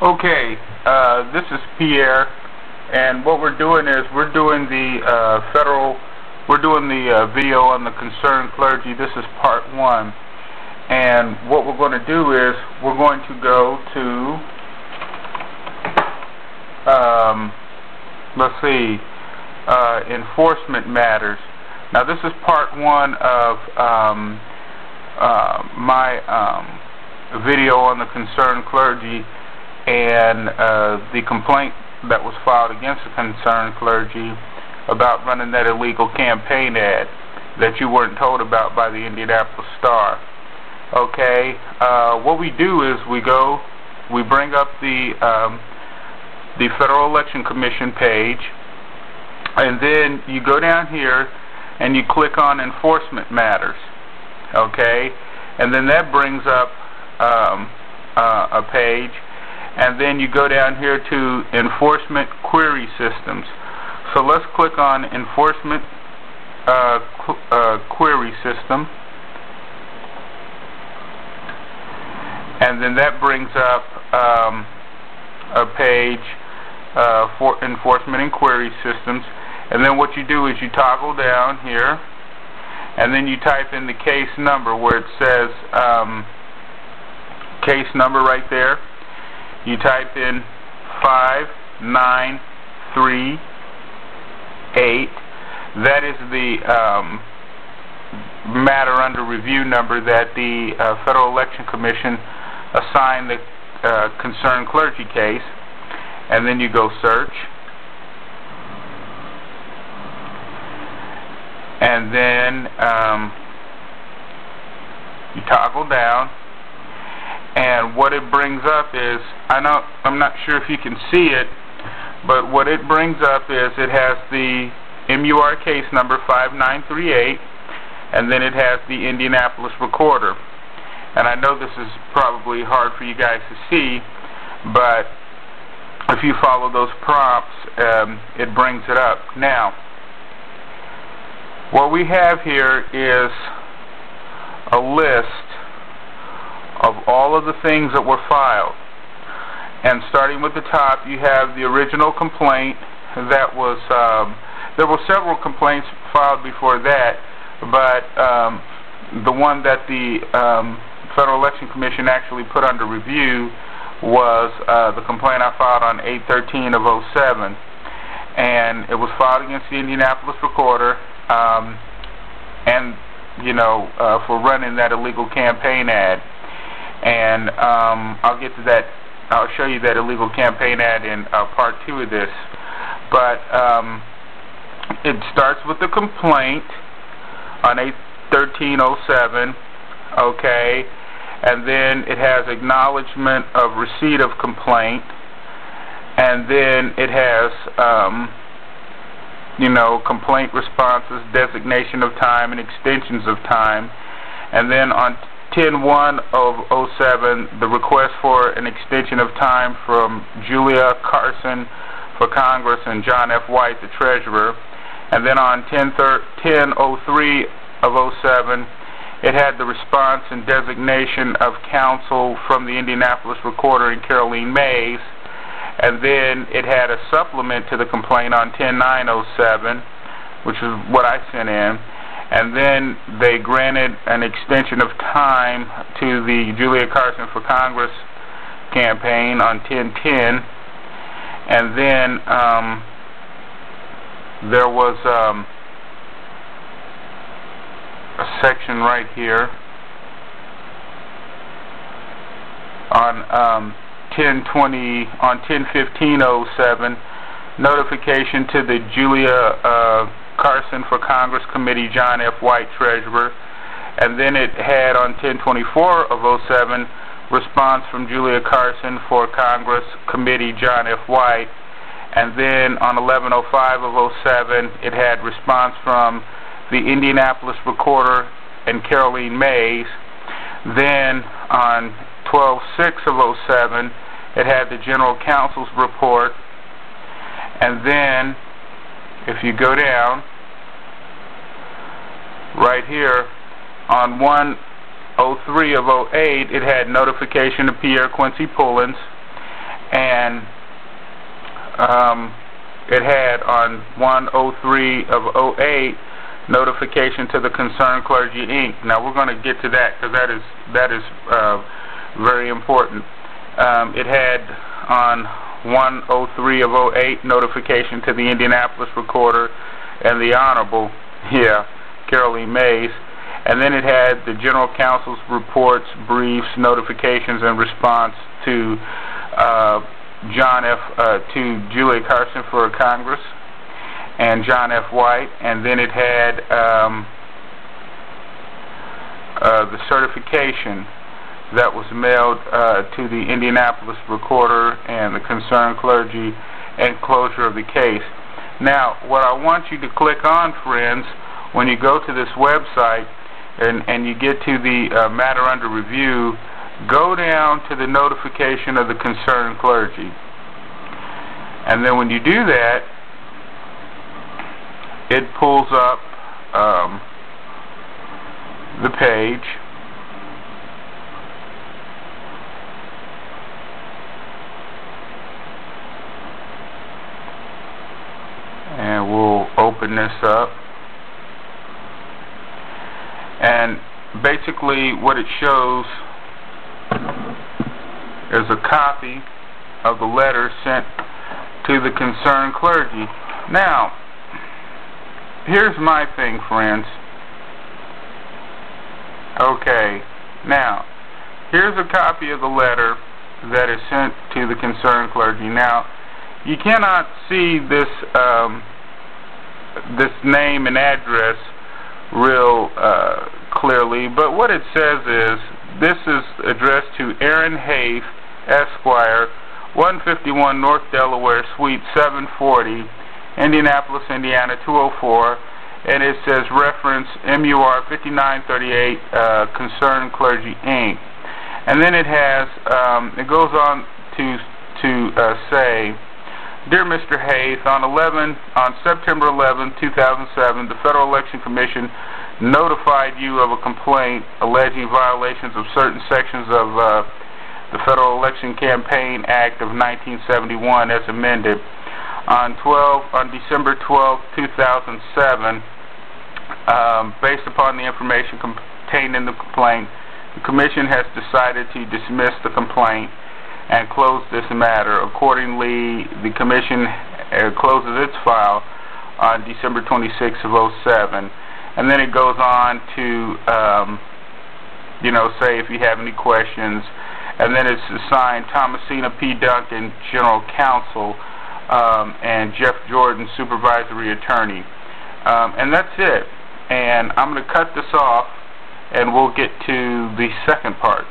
Okay, this is Pierre, and what we're doing is we're doing the video on the Concerned Clergy. This is part 1, and what we're going to do is we're going to go to enforcement matters. Now this is part 1 of my video on the Concerned Clergy and the complaint that was filed against the Concerned Clergy about running that illegal campaign ad that you weren't told about by the Indianapolis Star. Okay, what we do is we bring up the Federal Election Commission page, and then you go down here and you click on Enforcement Matters. Okay, and then that brings up a page, and then you go down here to Enforcement Query Systems. So let's click on Enforcement Query System, and then that brings up a page for Enforcement and Query Systems. And then what you do is you toggle down here, and then you type in the case number where it says case number right there. You type in 5938. That is the matter under review number that the Federal Election Commission assigned the Concerned Clergy case. And then you go search. And then you toggle down, and what it brings up is, I'm not sure if you can see it, but what it brings up is it has the MUR case number 5938, and then it has the Indianapolis Recorder. And I know this is probably hard for you guys to see, but if you follow those prompts, it brings it up. Now, what we have here is a list of all of the things that were filed. And starting with the top, you have the original complaint that was, there were several complaints filed before that, but the one that the Federal Election Commission actually put under review was the complaint I filed on 8/13 of 07. And it was filed against the Indianapolis Recorder, and for running that illegal campaign ad. And I'll get to that. I'll show you that illegal campaign ad in part 2 of this. But it starts with the complaint on 8/13/07. Okay, and then it has acknowledgement of receipt of complaint, and then it has complaint responses, designation of time, and extensions of time. And then on 10/1 of 07, the request for an extension of time from Julia Carson for Congress and John F. White, the Treasurer. And then on 10/03 of 07, it had the response and designation of counsel from the Indianapolis Recorder and Caroline Mays. And then it had a supplement to the complaint on 10/9/07, which is what I sent in. And then they granted an extension of time to the Julia Carson for Congress campaign on 10/10. And then there was a section right here on 10/15/07, notification to the Julia Carson for Congress Committee, John F. White, Treasurer. And then it had on 10/24 of 07, response from Julia Carson for Congress Committee, John F. White. And then on 11/05 of 07, it had response from the Indianapolis Recorder and Caroline Mays. Then on 12/6 of 07, it had the General Counsel's report. And then, if you go down, right here, on 1/03 of 08, it had notification of Pierre Quincy Pullins. and it had on 1/03 of 08 notification to the Concerned Clergy Inc. Now we're going to get to that because that is very important. It had on 1/03 of 08 notification to the Indianapolis Recorder and the Honorable, Caroline Mays, and then it had the General Counsel's reports, briefs, notifications, and response to to Julia Carson for Congress and John F. White, and then it had the certification that was mailed to the Indianapolis Recorder and the Concerned Clergy and closure of the case. Now, what I want you to click on, friends, when you go to this website and you get to the matter under review, go down to the notification of the Concerned Clergy. And then when you do that, it pulls up the page. And we'll open this up. And basically what it shows is a copy of the letter sent to the Concerned Clergy. Now, here's my thing, friends. Okay, now, here's a copy of the letter that is sent to the Concerned Clergy. Now, you cannot see this this name and address real clearly, but what it says is, this is addressed to Aaron Haith, Esquire, 151 North Delaware, Suite 740, Indianapolis, Indiana 204, and it says reference MUR 5938, Concerned Clergy Inc. And then it has, it goes on to say, Dear Mr. Haith, on September 11, 2007, the Federal Election Commission notified you of a complaint alleging violations of certain sections of the Federal Election Campaign Act of 1971 as amended. On December 12, 2007, based upon the information contained in the complaint, the Commission has decided to dismiss the complaint and close this matter. Accordingly, the Commission closes its file on December 26 of 07. And then it goes on to, say if you have any questions. And then it's assigned Thomasina P. Duncan, General Counsel, and Jeff Jordan, Supervisory Attorney. And that's it. And I'm going to cut this off, and we'll get to the second part.